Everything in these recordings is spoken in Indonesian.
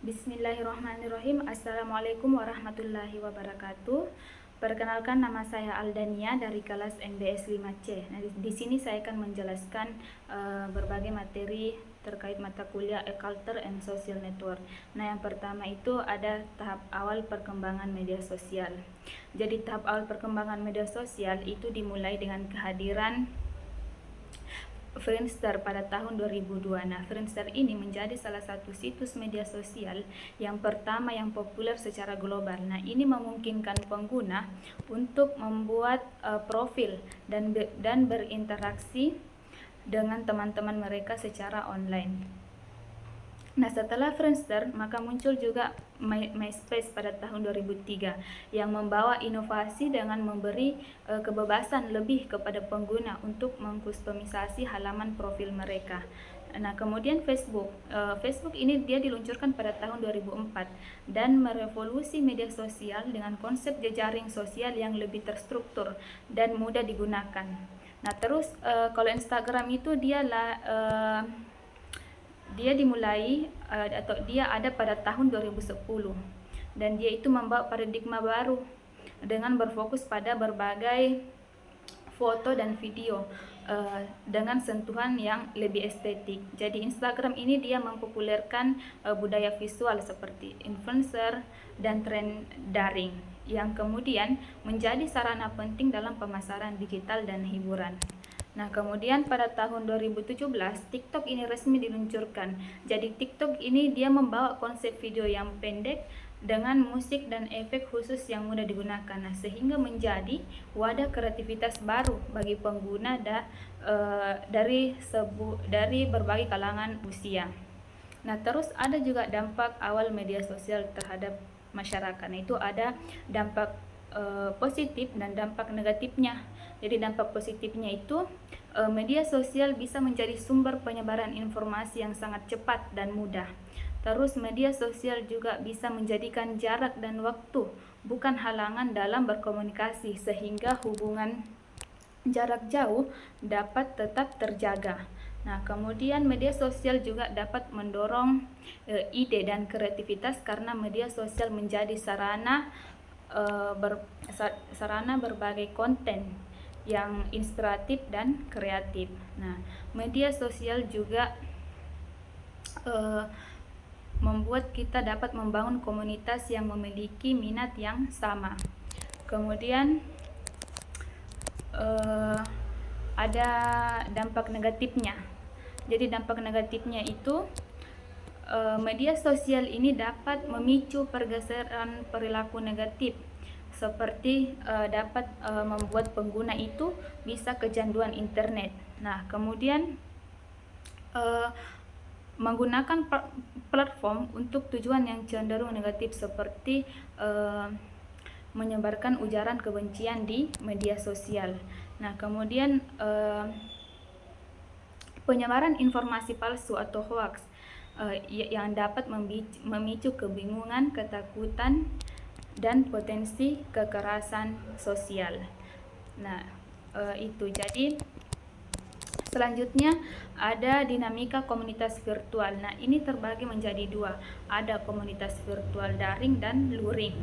Bismillahirrahmanirrahim. Assalamualaikum warahmatullahi wabarakatuh. Perkenalkan, nama saya Aldania dari kelas MBS 5C. Nah, di sini saya akan menjelaskan berbagai materi terkait mata kuliah Culture and Social Network. Nah, yang pertama itu ada tahap awal perkembangan media sosial. Jadi tahap awal perkembangan media sosial itu dimulai dengan kehadiran Friendster pada tahun 2002. Nah, Friendster ini menjadi salah satu situs media sosial yang pertama yang populer secara global. Nah, ini memungkinkan pengguna untuk membuat profil dan berinteraksi dengan teman-teman mereka secara online. Nah, setelah Friendster, maka muncul juga MySpace pada tahun 2003 yang membawa inovasi dengan memberi kebebasan lebih kepada pengguna untuk mengkustomisasi halaman profil mereka. Nah, kemudian Facebook. Facebook ini dia diluncurkan pada tahun 2004 dan merevolusi media sosial dengan konsep jejaring sosial yang lebih terstruktur dan mudah digunakan. Nah, terus kalau Instagram itu dia dimulai atau dia ada pada tahun 2010 dan dia itu membawa paradigma baru dengan berfokus pada berbagai foto dan video dengan sentuhan yang lebih estetik. Jadi Instagram ini dia mempopulerkan budaya visual seperti influencer dan tren daring yang kemudian menjadi sarana penting dalam pemasaran digital dan hiburan. Nah, kemudian pada tahun 2017 TikTok ini resmi diluncurkan. Jadi TikTok ini dia membawa konsep video yang pendek dengan musik dan efek khusus yang mudah digunakan. Nah, sehingga menjadi wadah kreativitas baru bagi pengguna dari berbagai kalangan usia. Nah, terus ada juga dampak awal media sosial terhadap masyarakat. Nah, itu ada dampak positif dan dampak negatifnya. Jadi dampak positifnya itu media sosial bisa menjadi sumber penyebaran informasi yang sangat cepat dan mudah. Terus media sosial juga bisa menjadikan jarak dan waktu bukan halangan dalam berkomunikasi, sehingga hubungan jarak jauh dapat tetap terjaga. Nah, kemudian media sosial juga dapat mendorong ide dan kreativitas karena media sosial menjadi sarana berbagai konten yang inspiratif dan kreatif. Nah, media sosial juga membuat kita dapat membangun komunitas yang memiliki minat yang sama. Kemudian ada dampak negatifnya. Jadi dampak negatifnya itu media sosial ini dapat memicu pergeseran perilaku negatif, seperti dapat membuat pengguna itu bisa kecanduan internet. Nah, kemudian menggunakan platform untuk tujuan yang cenderung negatif, seperti menyebarkan ujaran kebencian di media sosial. Nah, kemudian penyebaran informasi palsu atau hoax yang dapat memicu kebingungan, ketakutan, dan potensi kekerasan sosial. Nah, itu. Jadi selanjutnya ada dinamika komunitas virtual. Nah, ini terbagi menjadi dua. Ada komunitas virtual daring dan luring.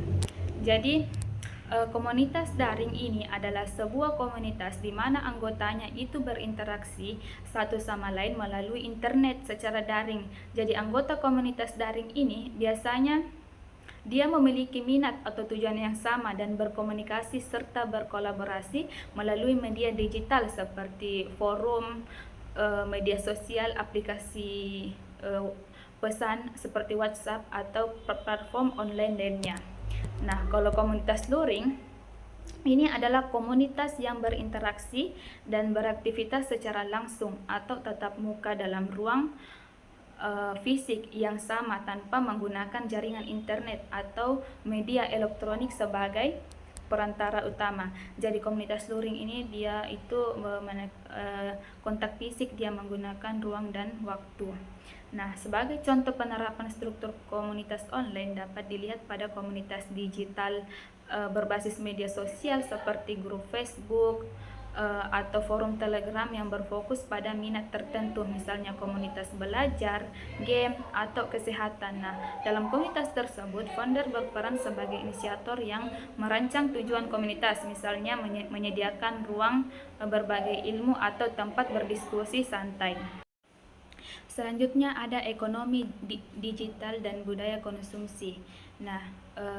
Jadi komunitas daring ini adalah sebuah komunitas di mana anggotanya itu berinteraksi satu sama lain melalui internet secara daring. Jadi anggota komunitas daring ini biasanya dia memiliki minat atau tujuan yang sama dan berkomunikasi serta berkolaborasi melalui media digital seperti forum, media sosial, aplikasi pesan seperti WhatsApp atau platform online lainnya. Nah, kalau komunitas luring ini adalah komunitas yang berinteraksi dan beraktivitas secara langsung atau tatap muka dalam ruang fisik yang sama tanpa menggunakan jaringan internet atau media elektronik sebagai perantara utama. Jadi komunitas luring ini dia itu kontak fisik, dia menggunakan ruang dan waktu. Nah, sebagai contoh penerapan struktur komunitas online dapat dilihat pada komunitas digital berbasis media sosial seperti grup Facebook, atau forum Telegram yang berfokus pada minat tertentu, misalnya komunitas belajar, game, atau kesehatan. Nah, dalam komunitas tersebut, founder berperan sebagai inisiator yang merancang tujuan komunitas, misalnya menyediakan ruang berbagai ilmu atau tempat berdiskusi santai. Selanjutnya ada ekonomi digital dan budaya konsumsi. Nah,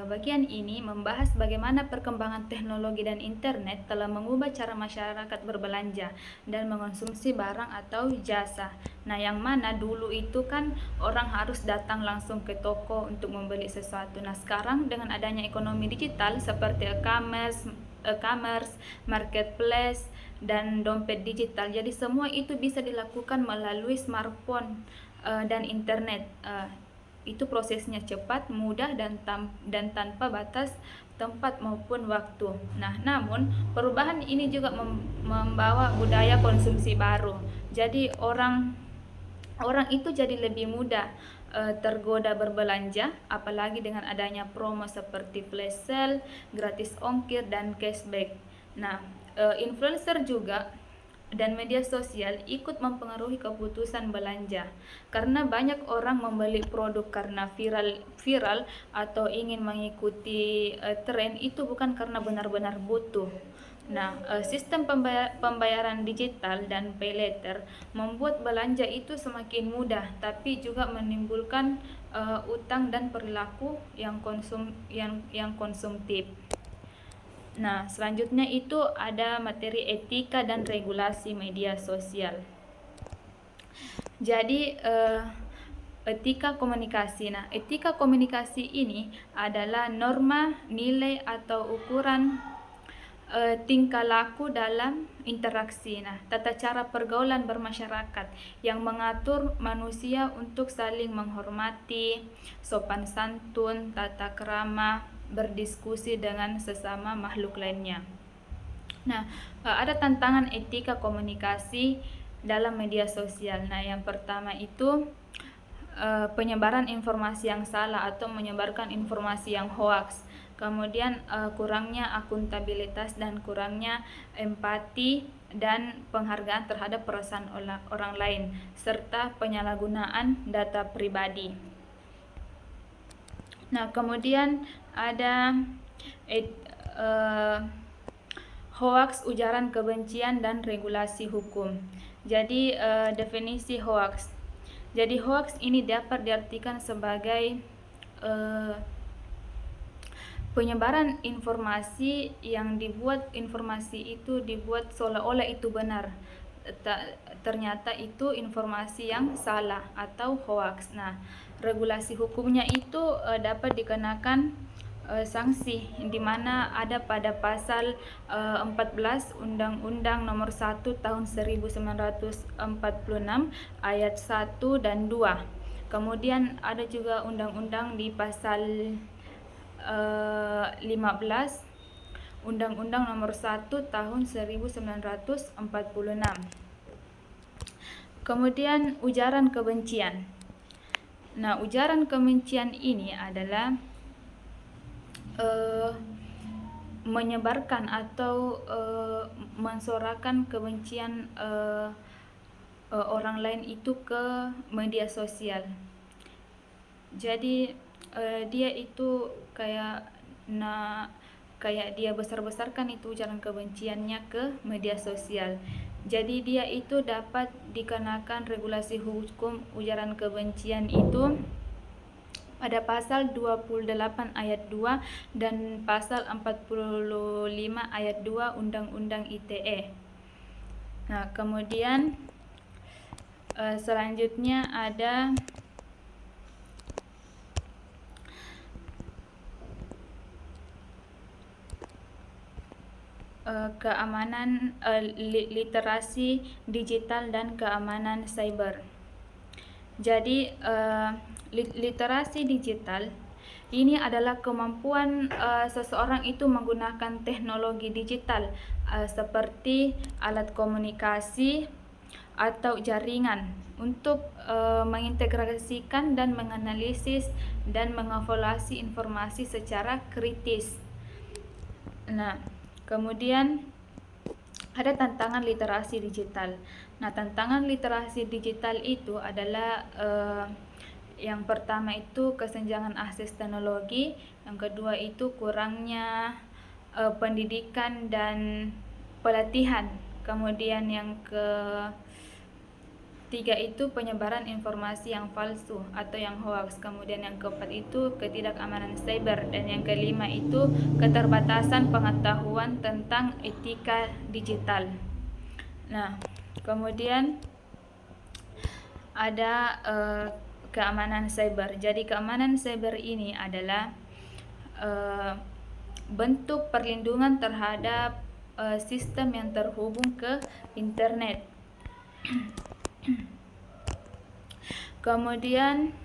bagian ini membahas bagaimana perkembangan teknologi dan internet telah mengubah cara masyarakat berbelanja dan mengonsumsi barang atau jasa. Nah, yang mana dulu itu kan orang harus datang langsung ke toko untuk membeli sesuatu. Nah, sekarang dengan adanya ekonomi digital seperti e-commerce, marketplace, dan dompet digital. Jadi semua itu bisa dilakukan melalui smartphone dan internet. Itu prosesnya cepat, mudah, dan tanpa batas tempat maupun waktu. Nah, namun perubahan ini juga membawa budaya konsumsi baru. Jadi orang itu jadi lebih mudah tergoda berbelanja, apalagi dengan adanya promo seperti flash sale, gratis ongkir, dan cashback. Nah, influencer juga dan media sosial ikut mempengaruhi keputusan belanja, karena banyak orang membeli produk karena viral atau ingin mengikuti tren, itu bukan karena benar-benar butuh. Nah, sistem pembayaran digital dan pay later membuat belanja itu semakin mudah, tapi juga menimbulkan utang dan perilaku yang konsumtif. Nah, selanjutnya itu ada materi etika dan regulasi media sosial. Jadi, etika komunikasi. Nah, etika komunikasi ini adalah norma, nilai, atau ukuran tingkah laku dalam interaksi. Nah, tata cara pergaulan bermasyarakat yang mengatur manusia untuk saling menghormati, sopan santun, tata krama, berdiskusi dengan sesama makhluk lainnya. Nah, ada tantangan etika komunikasi dalam media sosial. Nah, yang pertama itu penyebaran informasi yang salah atau menyebarkan informasi yang hoaks. Kemudian kurangnya akuntabilitas dan kurangnya empati dan penghargaan terhadap perasaan orang lain, serta penyalahgunaan data pribadi. Nah, kemudian ada hoaks, ujaran kebencian, dan regulasi hukum. Jadi, definisi hoaks. Jadi, hoaks ini dapat diartikan sebagai penyebaran informasi yang informasi itu dibuat seolah-olah itu benar, ternyata itu informasi yang salah atau hoaks. Nah, regulasi hukumnya itu dapat dikenakan sanksi, di mana ada pada pasal 14 Undang-Undang Nomor 1 Tahun 1946 ayat 1 dan 2. Kemudian ada juga undang-undang di pasal 15 Undang-Undang Nomor 1 Tahun 1946. Kemudian ujaran kebencian. Nah, ujaran kebencian ini adalah menyebarkan atau mensuarakan kebencian orang lain itu ke media sosial. Jadi dia itu kayak dia besar-besarkan itu ujaran kebenciannya ke media sosial. Jadi dia itu dapat dikenakan regulasi hukum ujaran kebencian itu pada pasal 28 ayat 2 dan pasal 45 ayat 2 Undang-Undang ITE. Nah, kemudian selanjutnya ada keamanan literasi digital dan keamanan cyber. Jadi, literasi digital ini adalah kemampuan seseorang itu menggunakan teknologi digital seperti alat komunikasi atau jaringan untuk mengintegrasikan dan menganalisis dan mengevaluasi informasi secara kritis. Nah, kemudian ada tantangan literasi digital. Nah, tantangan literasi digital itu adalah yang pertama itu kesenjangan akses teknologi, yang kedua itu kurangnya pendidikan dan pelatihan. Kemudian yang ketiga itu penyebaran informasi yang palsu atau yang hoax. Kemudian yang keempat itu ketidakamanan cyber, dan yang kelima itu keterbatasan pengetahuan tentang etika digital. Nah, kemudian ada keamanan cyber. Jadi keamanan cyber ini adalah bentuk perlindungan terhadap sistem yang terhubung ke internet. Kemudian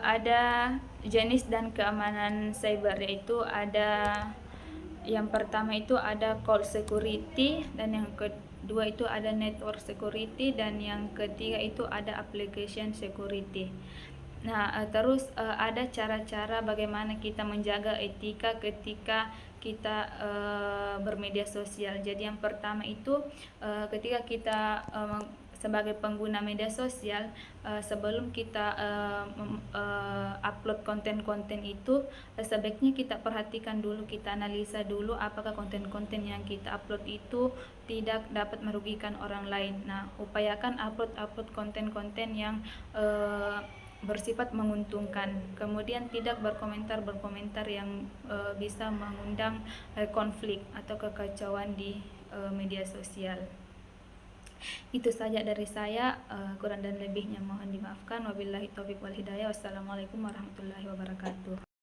ada jenis dan keamanan cyber, yaitu ada yang pertama itu ada cloud security, dan yang kedua itu ada network security, dan yang ketiga itu ada application security. Nah, terus ada cara-cara bagaimana kita menjaga etika ketika kita bermedia sosial. Jadi yang pertama itu ketika kita sebagai pengguna media sosial, sebelum kita upload konten-konten itu, sebaiknya kita perhatikan dulu, kita analisa dulu apakah konten-konten yang kita upload itu tidak dapat merugikan orang lain. Nah, upayakan upload konten-konten yang bersifat menguntungkan. Kemudian tidak berkomentar yang bisa mengundang konflik atau kekacauan di media sosial. Itu saja dari saya, kurang dan lebihnya mohon dimaafkan. Wabillahi taufiq wal hidayah. Wassalamualaikum warahmatullahi wabarakatuh.